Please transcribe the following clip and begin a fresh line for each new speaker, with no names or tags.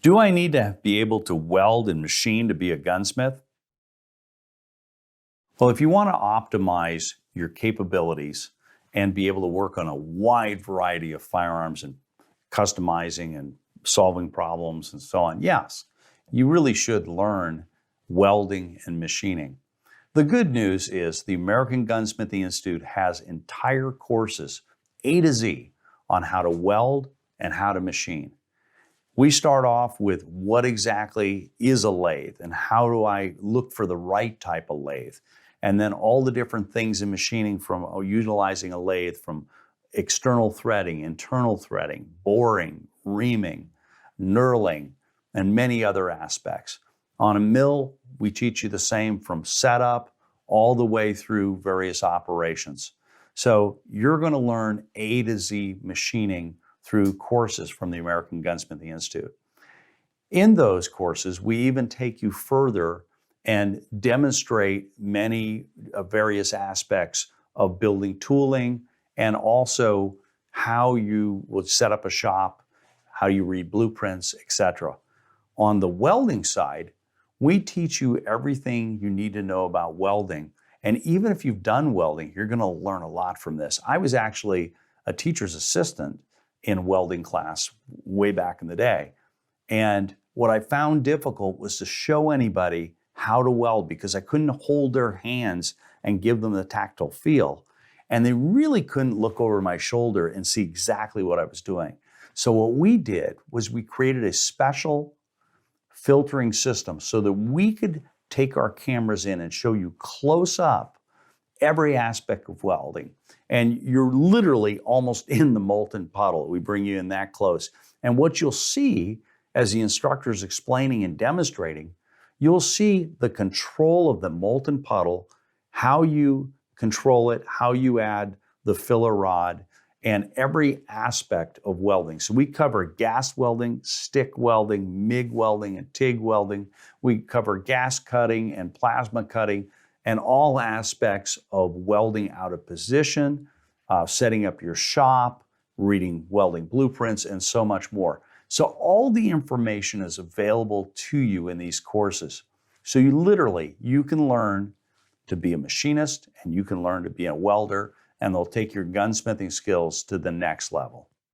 Do I need to be able to weld and machine to be a gunsmith? Well, if you want to optimize your capabilities and be able to work on a wide variety of firearms and customizing and solving problems and so on, yes, you really should learn welding and machining. The good news is the American Gunsmithing Institute has entire courses, A to Z, on how to weld and how to machine. We start off with what exactly is a lathe and how do I look for the right type of lathe. And then all the different things in machining, from utilizing a lathe, from external threading, internal threading, boring, reaming, knurling, and many other aspects. On a mill, we teach you the same from setup all the way through various operations. So you're going to learn A to Z machining through courses from the American Gunsmithing Institute. In those courses, we even take you further and demonstrate many various aspects of building tooling and also how you would set up a shop, how you read blueprints, etc. On the welding side, we teach you everything you need to know about welding. And even if you've done welding, you're going to learn a lot from this. I was actually a teacher's assistant in welding class way back in the day. And what I found difficult was to show anybody how to weld because I couldn't hold their hands and give them the tactile feel. And they really couldn't look over my shoulder and see exactly what I was doing. So what we did was we created a special filtering system so that we could take our cameras in and show you close up every aspect of welding. And you're literally almost in the molten puddle. We bring you in that close. And what you'll see as the instructor is explaining and demonstrating, you'll see the control of the molten puddle, how you control it, how you add the filler rod, and every aspect of welding. So we cover gas welding, stick welding, MIG welding, and TIG welding. We cover gas cutting and plasma cutting, and all aspects of welding out of position, setting up your shop, reading welding blueprints, and so much more. So all the information is available to you in these courses. So you can learn to be a machinist and you can learn to be a welder, and they'll take your gunsmithing skills to the next level.